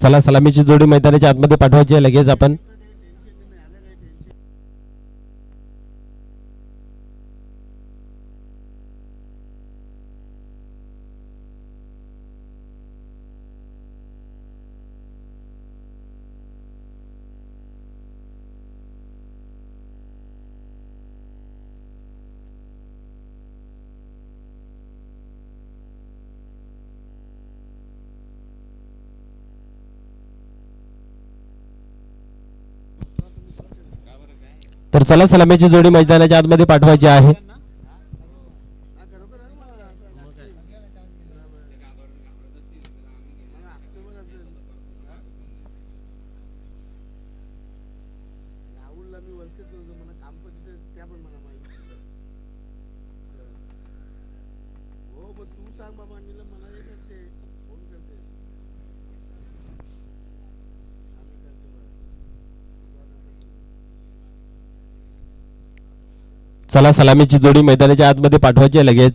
चला सलामीची जोडी मैदानाच्या आतमध्ये पाठवायची आहे लगेच आपण. तर चला सलामीची जोडी मैदानाच्या आतमध्ये पाठवायची आहे. चला सलामीची जोडी मैदानाच्या आतमध्ये पाठवायची आहे लगेच.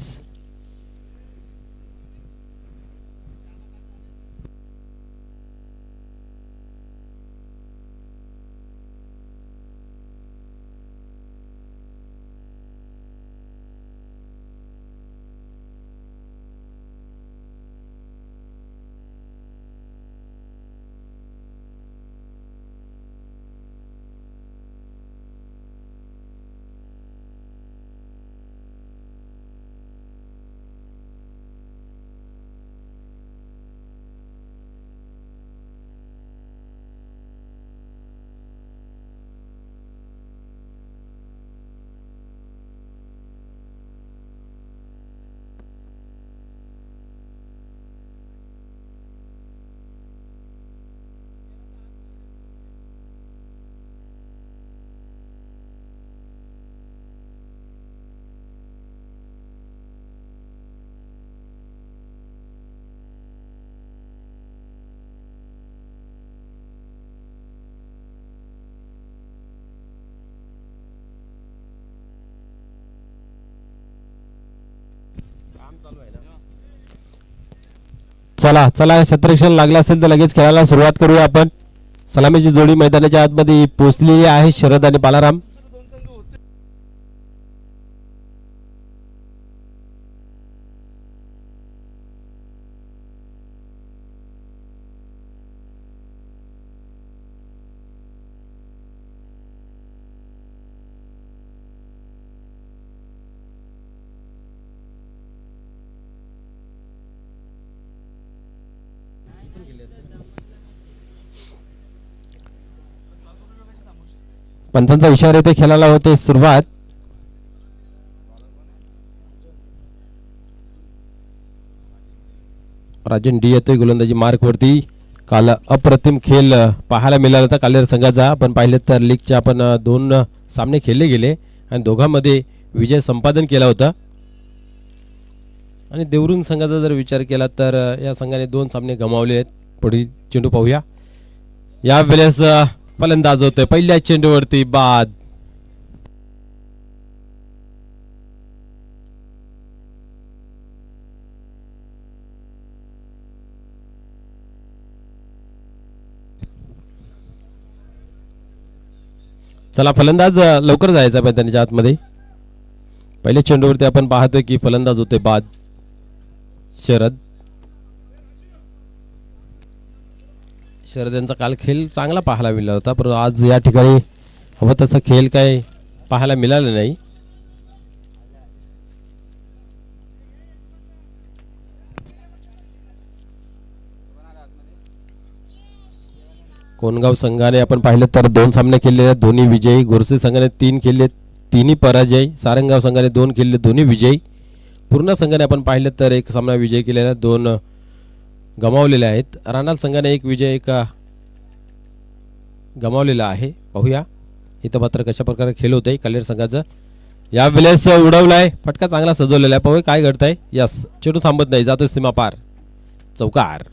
चला चला क्षेत्ररक्षण लागलं असेल तर लगेच खेळायला सुरुवात करूया आपण. सलामीची जोडी मैदानाच्या आतमध्ये पोहोचलेली आहे शरद आणि बालाराम. पंचांचा इशारा येथे खेळायला होते सुरुवात. राजन डी येतोय गोलंदाजी मार्क वरती. काल अप्रतिम खेळ पाहायला मिळाला होता कालेर संघाचा. आपण पाहिलं तर लीगचे आपण 2 सामने खेळले गेले आणि दोघांमध्ये विजय संपादन केला होता. आणि देवरुण संघाचा जर विचार केला तर या संघाने 2 सामने गमावले आहेत. पुढील चेंडू पाहूया. यावेळेस फलंदाज होतोय पहिल्या चेंडूवरती बाद. चला फलंदाज लवकर जायचा मैदानाच्या आतमध्ये. पहिल्या चेंडूवरती आपण पाहतोय की फलंदाज होते बाद शरद. शरद यांचा काल खेळ चांगला पाहायला मिळाला होता, पण आज या ठिकाणी हवं तसं खेळ काय पाहायला मिळालं नाही. कोणगाव संघाने आपण पाहिलं तर 2 सामने खेळले, दोन्ही विजयी. गोरसे संघाने 3 खेळले, तिन्ही पराजय. सारंगाव संघाने 2 खेळले, दोन्ही विजयी. पूर्णा संघाने आपण पाहिलं तर 1 सामना विजय केलेला, 2 गमावलेले आहेत. राणाल संघाने 1 विजय 1 गमावलेला आहे. पाहूया इथं मात्र कशा प्रकारे खेळ होत आहे कालेर संघाचं. यावेळेस उडवलाय, फटका चांगला सजवलेला आहे. पाहूया काय घडतंय. यस, चेंडू थांबत नाही, जातोय सीमा पार, चौकार.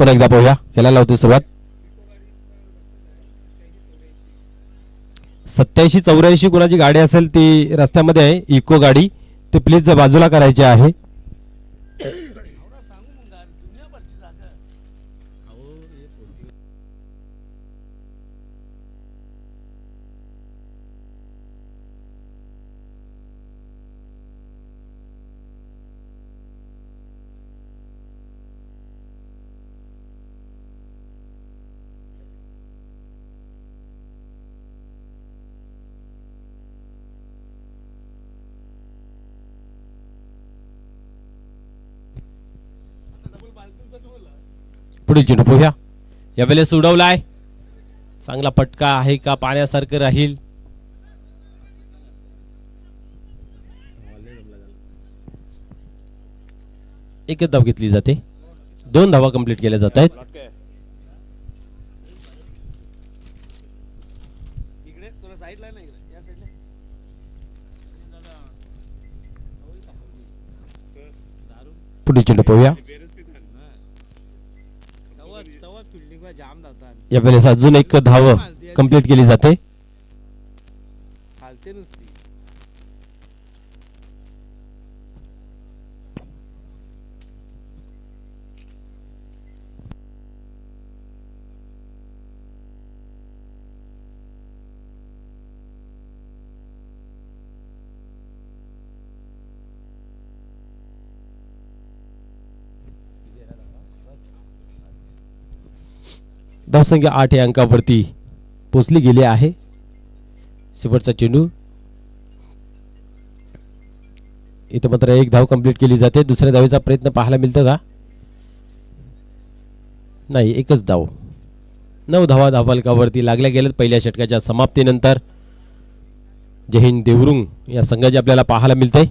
पुन्हा एकदा पाहूया खेळायला होती सुरुवात. 87-84 कुणाची गाडी असेल ती रस्त्यामध्ये आहे, इको गाडी, ती प्लीज बाजूला करायची आहे. पुढील चेंडू पाहूया. यावेळेस उडवलाय, चांगला पटका आहे का, पाण्यासारखं राहील. एकच धाव घेतली जाते, 2 धावा कंप्लीट केल्या जात आहेत. पुढील चेंडू पाहूया. यावेळेस अजून एक धाव कंप्लीट केली जाते. धावसंख्या 8 या अंकावरती पोचली गेली आहे. शेवटचा चेंडू, इथे मात्र एक धाव कंप्लीट केली जाते. दुसऱ्या धावेचा प्रयत्न पाहायला मिळतो का? नाही, एकच धाव. 9 धावा धावफलकावरती लागल्या गेल्यात पहिल्या षटकाच्या समाप्तीनंतर. जय हिंद देवरुंग या संघाचे आपल्याला पाहायला मिळते.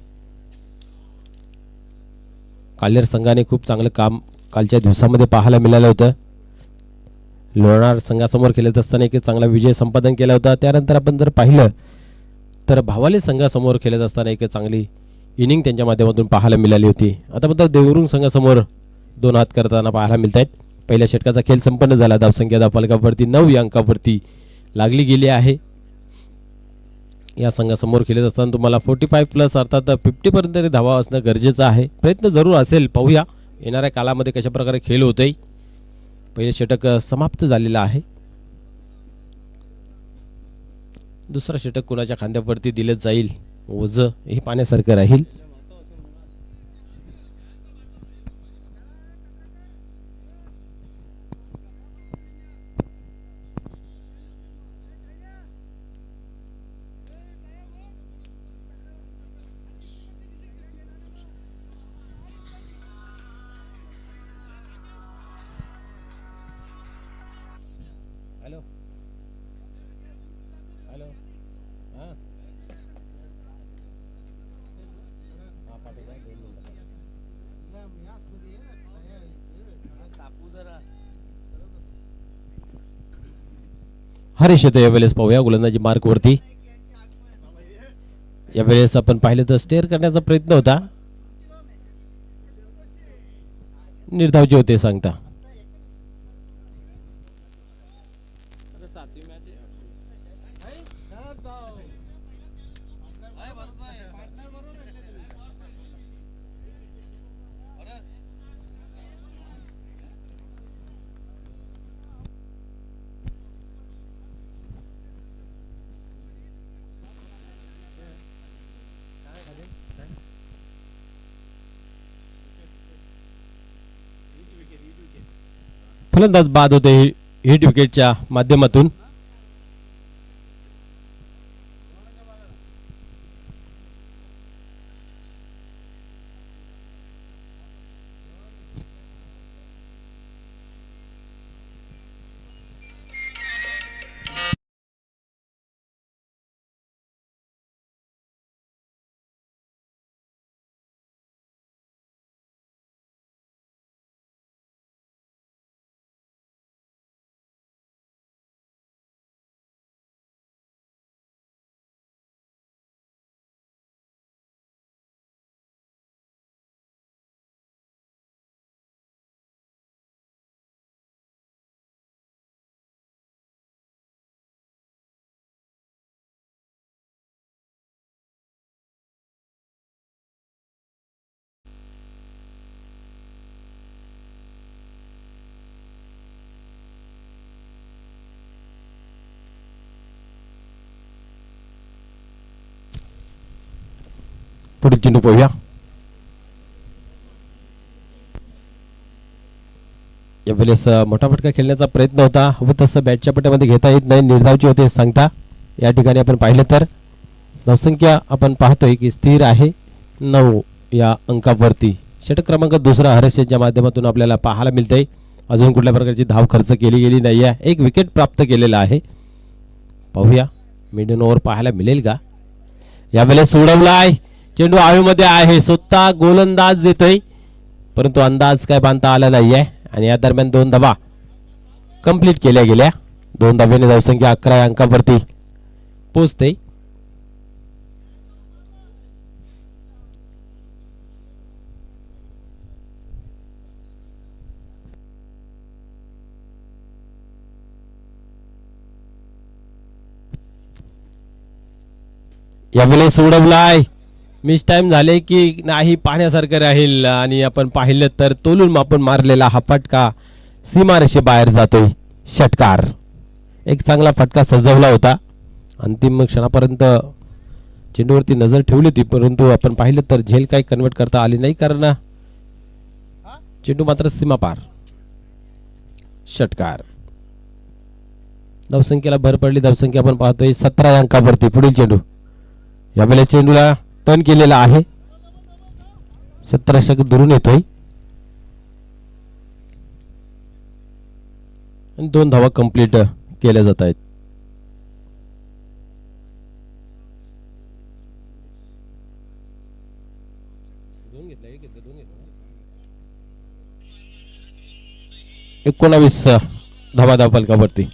कालेर संघाने खूप चांगलं काम कालच्या दिवसामध्ये पाहायला मिळालं होतं. लोणार संघासमोर खेळत असताना एक चांगला विजय संपादन केला होता. त्यानंतर आपण जर पाहिलं तर भावाले संघासमोर खेळत असताना एक चांगली इनिंग त्यांच्या माध्यमातून पाहायला मिळाली होती. आता मात्र देवरुंग संघासमोर 2 हात करताना पाहायला मिळत आहेत. पहिल्या षटकाचा खेळ संपन्न झाला. धावसंख्या धावफलकावरती 9 या अंकावरती लागली गेली आहे. या संघासमोर खेळत असताना तुम्हाला 45+ अर्थात 50 पर्यंत तरी धावा असणं गरजेचं आहे. प्रयत्न जरूर असेल. पाहूया येणाऱ्या काळामध्ये कशा प्रकारे खेळ होतोय. पहिले षटक समाप्त झालेलं आहे. दुसरा षटक कुणाच्या खांद्यावरती दिलं जाईल, ओझ हे पाण्यासारखं राहील. हॅलो हॅलो हां हरीश येतो यावेळेस. पाहूया गोलंदाजी मार्कवरती. यावेळेस आपण पाहिलं तर स्टेअर करण्याचा प्रयत्न होता, निर्धावचे होते सांगता. फलंदाज बाद होते हिट विकेटच्या माध्यमातून. पुढील चेंडू पाहूया. यावेळेस मोठा फटका खेळण्याचा प्रयत्न होता व तसं बॅटच्या पट्ट्यामध्ये घेता येत नाही, निर्धावची होते सांगता. या ठिकाणी आपण पाहिलं तर धावसंख्या आपण पाहतोय की स्थिर आहे 9 या अंकावरती. षटक क्रमांक दुसरा हर्षच्या माध्यमातून आपल्याला पाहायला मिळतंय. अजून कुठल्या प्रकारची धाव खर्च केली गेली नाही आहे. एक विकेट प्राप्त केलेला आहे. पाहूया मिडन ओव्हर पाहायला मिळेल का. यावेळेस सोडवलाय चेंडू हवेमध्ये आहे, स्वतः गोलंदाज येतोय परंतु अंदाज काय बांधता आला नाहीये आणि या दरम्यान 2 धावा कंप्लीट केल्या गेल्या. 2 धाब्याने धावसंख्या 11 अंकावरती पोहोचते. यावेळेस सोडवलाय, मिस टाइम झाले की नाही पाहण्यासारखं राहील आणि आपण पाहिलं तर तोलून मापून मारलेला हा फटका सीमारेषे बाहेर जातोय. षटकार एक चांगला फटका सजवला होता. अंतिम क्षणापर्यंत चेंडूवरती नजर ठेवली होती परंतु आपण पाहिलं तर झेल काही कन्वर्ट करता आली नाही कारण चेंडू मात्र सीमा पार. षटकार धावसंख्येला भर पडली. धावसंख्या आपण पाहतोय 17 अंकावरती. पुढील चेंडू यावेळेला चेंडूला टर्न केलेला आहे. 17 षटक दुरून येतोय आणि 2 धावा कंप्लीट केल्या जात आहेत. एकोणावीस धावा धाव फलकावरती.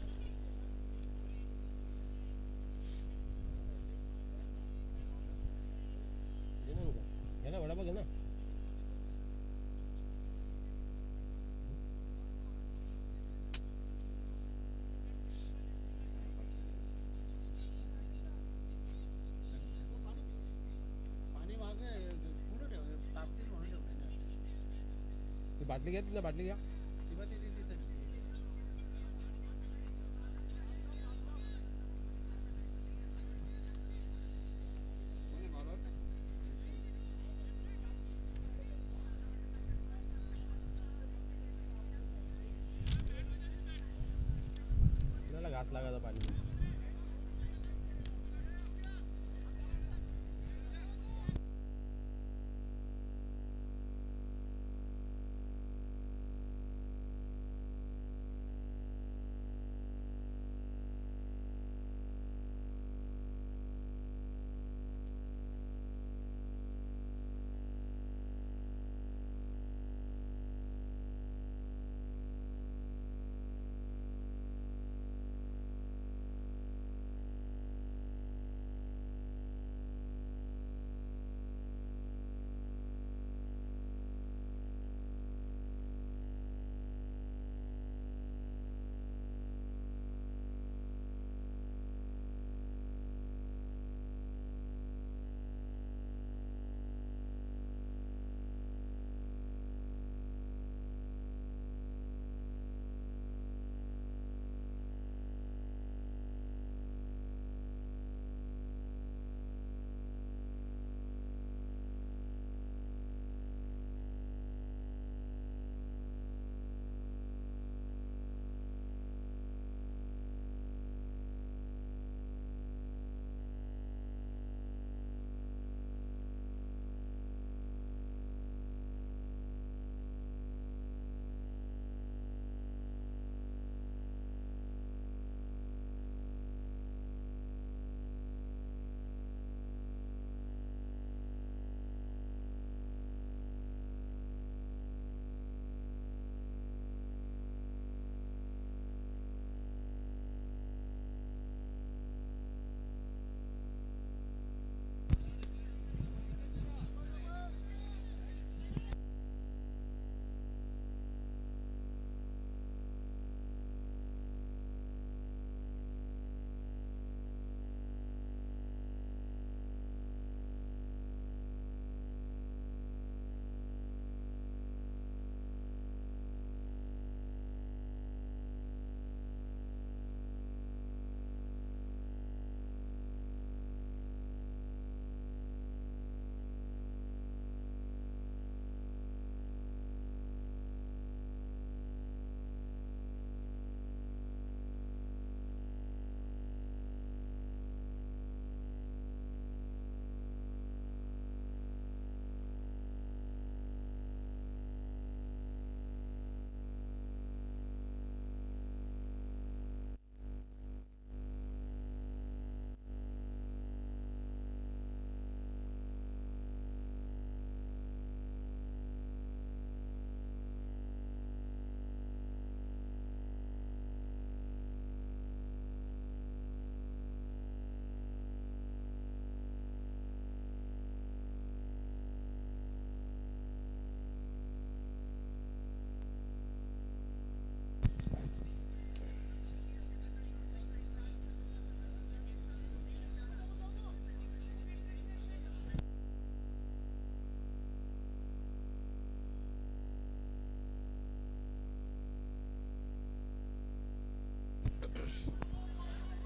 बाटली घ्या ना, बाटली घ्या. घास लागायचा पाणी.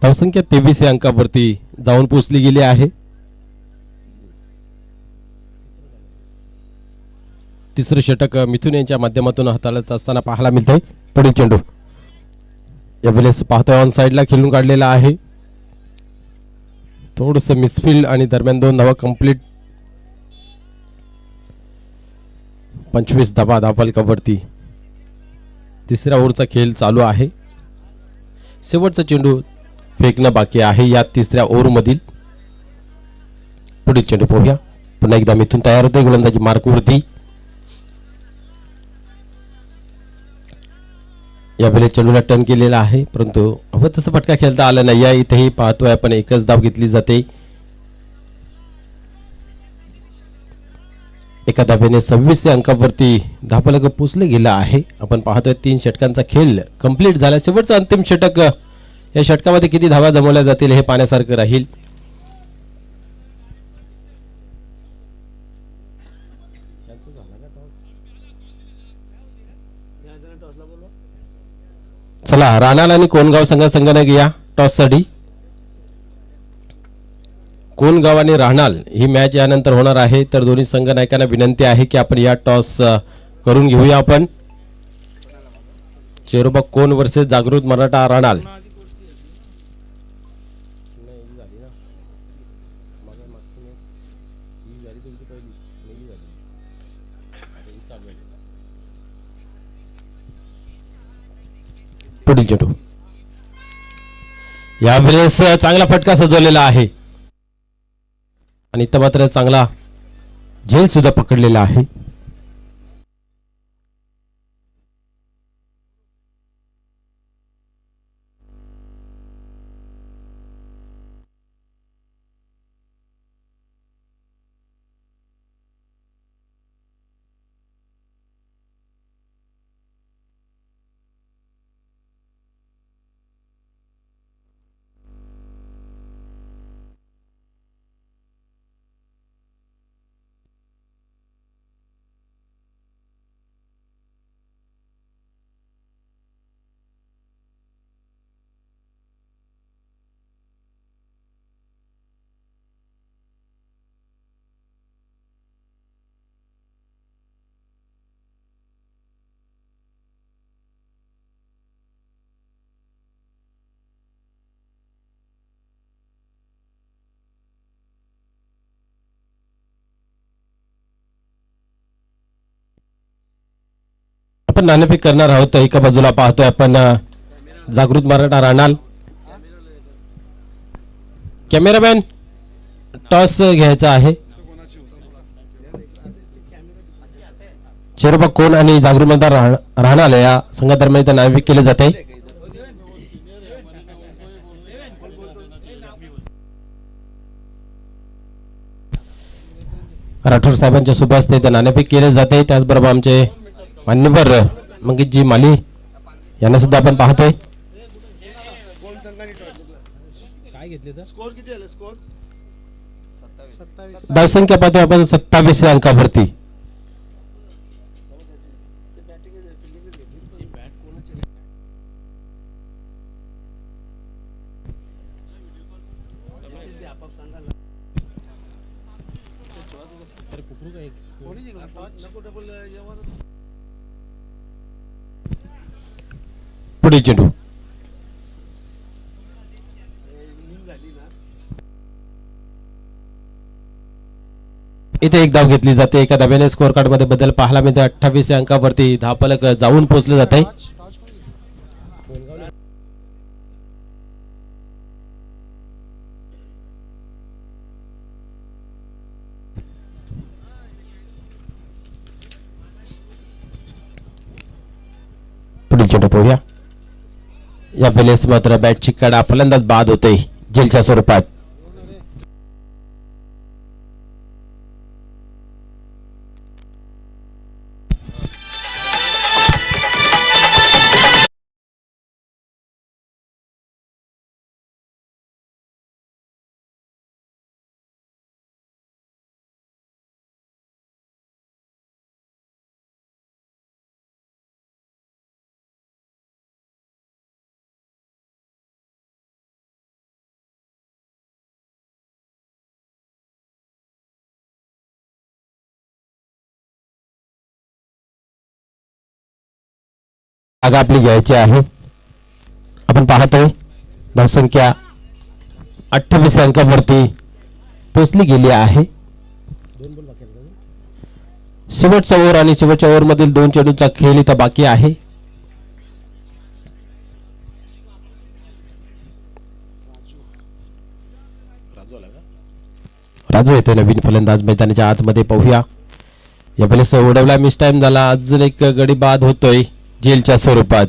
धावसंख्या 23 या अंकावरती जाऊन पोहोचली गेली आहे. तिसरं षटक मिथुन यांच्या माध्यमातून हाताळत असताना पाहायला मिळतंय. पुढील चेंडू यावेळेस पाहतोय ऑन साइडला खेळून काढलेला आहे. थोडस मिसफिल्ड आणि दरम्यान 2 धावा कंप्लीट. 25 धावा धावफलकावरती. तिसऱ्या ओव्हरचा खेळ चालू आहे. शेवटचा चेंडू फेकणं बाकी आहे या तिसऱ्या ओव्हरमधील. पुढील चेंडू पाहूया. पुन्हा एकदा मिथून तयार होते गोलंदाजी मार्कवरती. यावेळेस चेंडूला टर्न केलेला आहे परंतु हवं तसं फटका खेळता आला नाही. या इथेही पाहतोय आपण एकच धाव घेतली जाते. एका धाब्याने 26 अंकावरती धावफलक पोचले गेला आहे. आपण पाहतोय 3 षटकांचा खेळ कंप्लीट झाला. शेवटचं अंतिम षटक, या षटकामध्ये किती धावा जमवल्या जातील हे पाहण्यासारखं राहील. चला राणाल आणि कोणगाव संघाने घ्या टॉस साठी. कोणगाव आणि राहणाल ही मॅच यानंतर होणार आहे. तर दोन्ही संघ नायकांना विनंती आहे की आपण या टॉस करून घेऊया. आपण चेरोबा कोण वर्सेस जागृत मराठा राहणाल. पुढील चेंडू यावेळेस चांगला फटका सजवलेला आहे आणि इथं मात्र चांगला झेल सुद्धा पकडलेला आहे. आपण नाणेफेक करणार आहोत. एका बाजूला पाहतोय आपण जागृत मराठा राहणाल. कॅमेरामॅन टॉस घ्यायचा आहे. चेरोबा कोण आणि जागृत मराठा राहणाल या संघादरम्यान इथं नाणेफेक केले जाते. राठोड साहेबांच्या शुभ हस्ते इथं नाणेफेक केले जाते. त्याचबरोबर आमचे मान्यवर मंगेशजी माली यांना सुद्धा आपण पाहतोय. धावसंख्या पाहतोय आपण 27 अंकावरती. पुढील चेंडू इथे एक धाव घेतली जाते. एका धाब्याने स्कोअर कार्ड मध्ये बदल पाहायला मिळते. 28 अंकावरती धावफलक जाऊन पोहोचले जाते. पुढील चेंडू पाहूया. या वेळेस मात्र बॅटची कडा फलंदाज बाद होते झेलच्या स्वरूपात. जागा आपली घ्यायची आहे. आपण पाहतोय धावसंख्या 28 अंकावरती पोचली गेली आहे. शेवटचा ओव्हर आणि शेवटच्या ओव्हरमधील 2 चेंडूंचा खेळ इथं बाकी आहे. राजू येतोय नवीन फलंदाज मैदानाच्या आतमध्ये. पाहूया या वेळेस उडवला, मिस टाइम झाला. अजून एक गडी बाद होतोय जेलच्या स्वरूपात.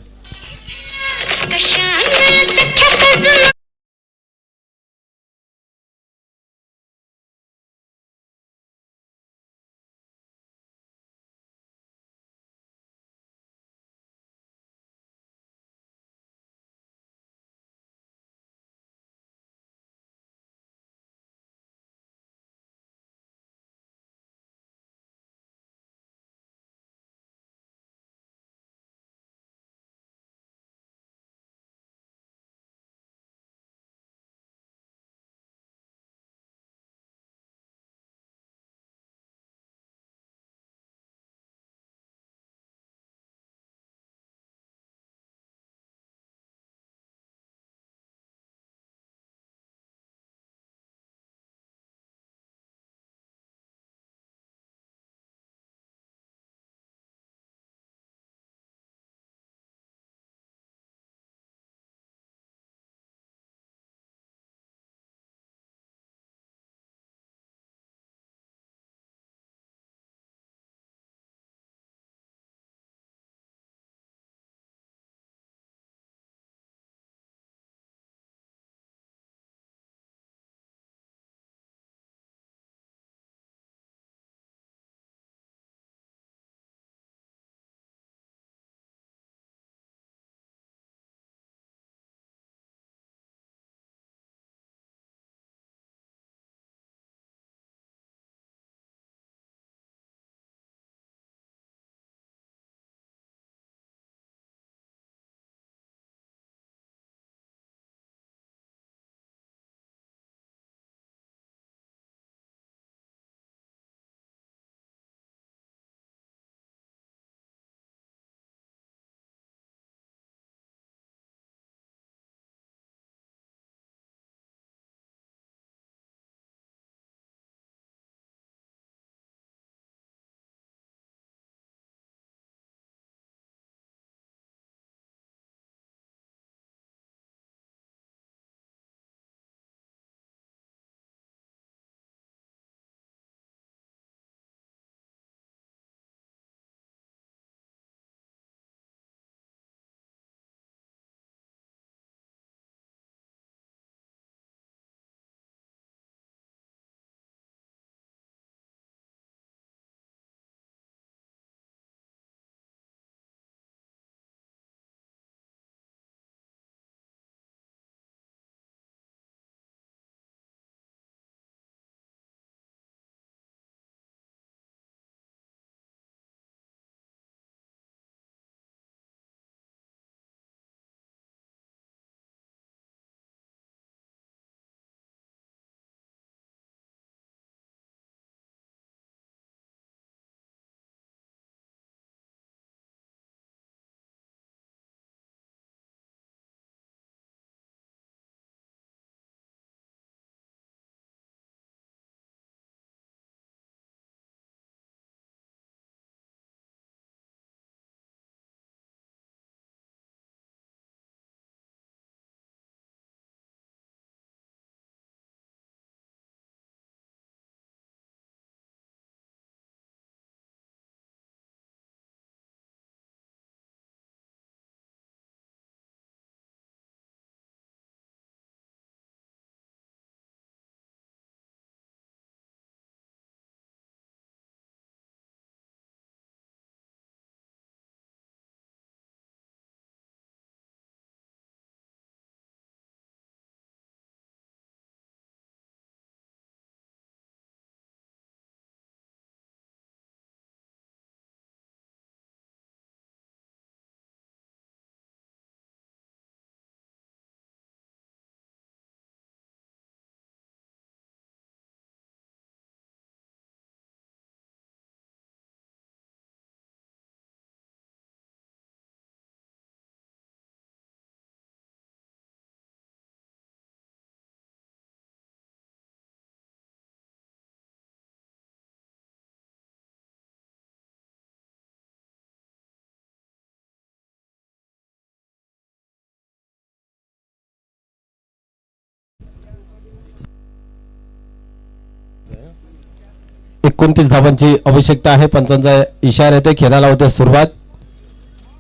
29 धावांची आवश्यकता आहे. पंचांचा इशारा येतोय, खेळायला होते सुरुवात.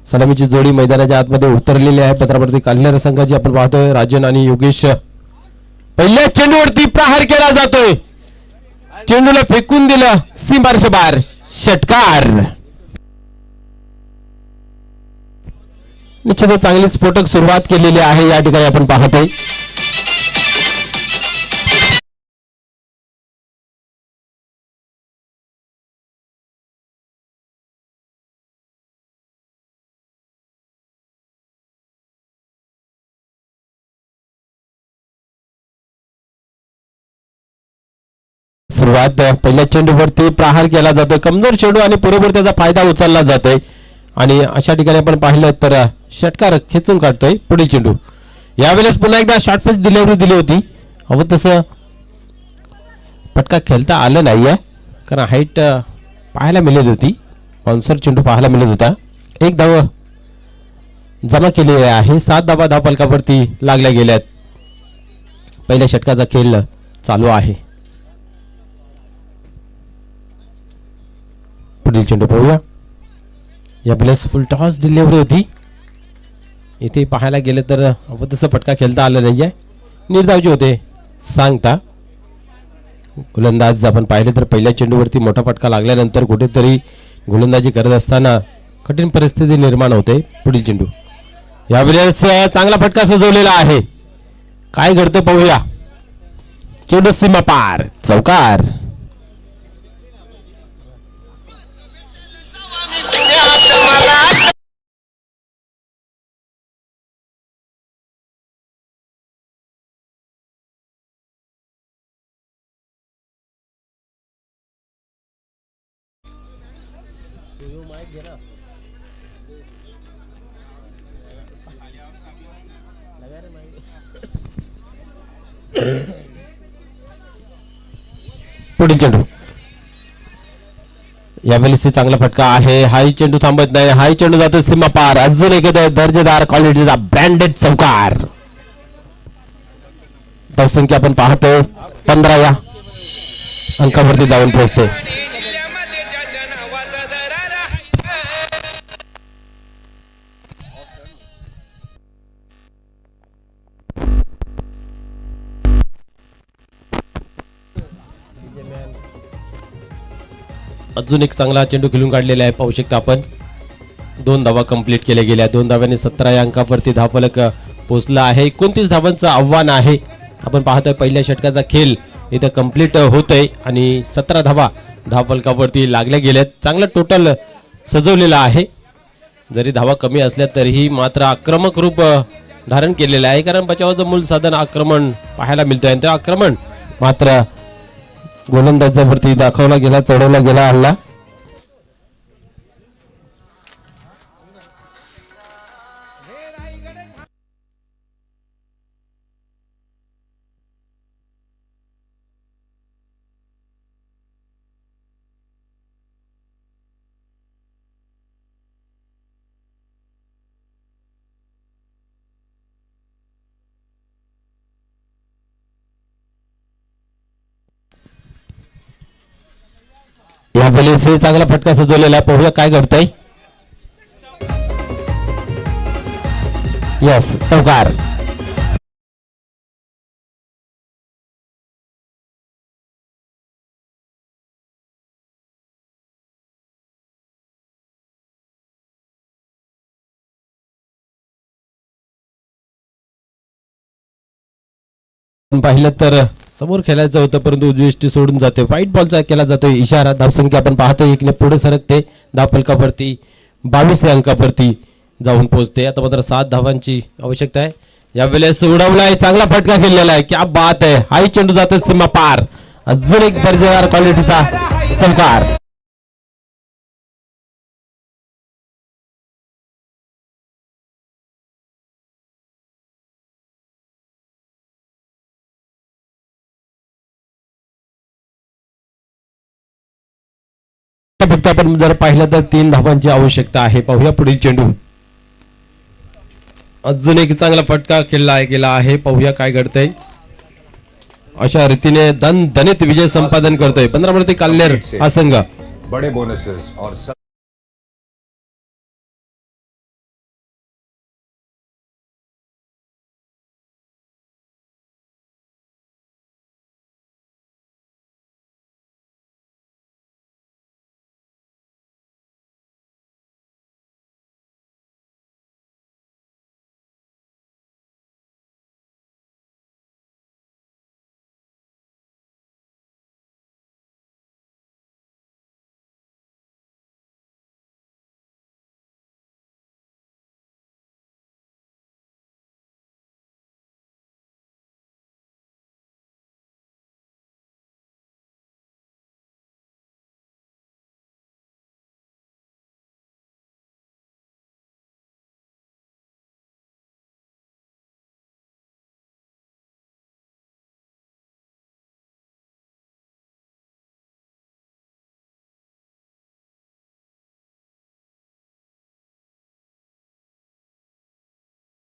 सलामीची जोडी मैदानाच्या आतमध्ये उतरलेली आहे. पत्रावरती काल्हेर संघाची आपण पाहतोय. राजन आणि योगेश. पहिल्या चेंडूवरती प्रहार केला जातोय. चेंडूला फेकून दिलं सीमारेषे बाहेर. षटकार. निश्चितच चांगली स्फोटक सुरुवात केलेली आहे या ठिकाणी आपण पाहतोय. सुरुवात पहिल्या चेंडूवरती प्रहार केला जातोय. कमजोर चेंडू आणि पुरेपूर त्याचा फायदा उचलला जातोय आणि अशा ठिकाणी आपण पाहिलं तर षटकार खेचून काढतोय पुढील चेंडू. यावेळेस पुन्हा एकदा शॉर्ट पिच डिलिव्हरी दिली होती. हवं तसं पटका खेळता आलं नाहीये कारण हाईट पाहायला मिळत होती. बाउन्सर चेंडू पाहायला मिळत होता. एक धाव जमा केलेली आहे. 7 धावा धावफलकावरती लागल्या गेल्यात. पहिल्या षटकाचा खेळ चालू आहे. पुढील चेंडू पाहूया. यावेळेस फुल टॉस डिलिव्हरी होती. इथे पाहायला गेलं तर तसं पटका खेळता आलं नाहीये. निर्धावचे होते सांगता. गोलंदाज आपण पाहिले तर पहिल्या चेंडूवरती मोठा फटका लागल्यानंतर कुठेतरी गोलंदाजी करत असताना कठीण परिस्थिती निर्माण होते. पुढील चेंडू. यावेळेस चांगला फटका सजवलेला आहे. काय घडतं पाहूया. चेंडू सीमा पार. चौकार. पुढील चेंडू. यावेळेस चांगला फटका आहे. हाही चेंडू थांबत नाही. हाही चेंडू जातो सीमा पार. अजून एक दर्जेदार क्वालिटीचा ब्रँडेड चौकार. धावसंख्या आपण पाहतो 15 या अंकावरती जाऊन पोहोचते. अजून एक चांगला चेंडू खेळून काढलेला आहे. पाहू शकता आपण 2 धावा कंप्लीट केल्या गेल्या. 2 धाव्यांनी 17 या अंकावरती धावफलक पोहोचला आहे. 29 धावांचं आव्हान आहे. आपण पाहतोय पहिल्या षटकाचा खेळ इथं कंप्लीट होतोय आणि 17 धावा धावफलकावरती लागल्या गेल्यात. चांगलं टोटल सजवलेलं आहे. जरी धावा कमी असल्या तरीही मात्र आक्रमक रूप धारण केलेलं आहे कारण बचावाचं मूळ साधन आक्रमण पाहायला मिळतंय आणि ते आक्रमण मात्र गोलंदाजावरती दाखवला गेला, चढवला गेला हल्ला. यावेळेस चांगला फटका सजवलेला आहे. पाहूया काय घडतंय. यस, चौकार. पाहिलं तर समोर खेळायचं होतं परंतु उजवी सोडून जाते. व्हाईट बॉलचा केला जातोय इशारा. धावसंख्या आपण पाहतोय 1 ने पुढे सरकते. धावफलकावरती 22 अंकावरती जाऊन पोहोचते. आता मात्र 7 धावांची आवश्यकता आहे. यावेळेस उडवलाय. चांगला फटका खेळलेला आहे. क्या बात आहे. हाही चेंडू जातो सीमा पार. अजून एक दर्जेदार क्वालिटीचा चौकार. फक्त आपण जर पाहिलं तर 3 धावांची आवश्यकता आहे. पाहूया पुढील चेंडू. अजून एक चांगला फटका खेळला गेला आहे. पाहूया काय घडतंय. अशा रीतीने दणदणीत विजय संपादन करतोय 15 काल्हेर हा संघ. बड़े बोनसेस और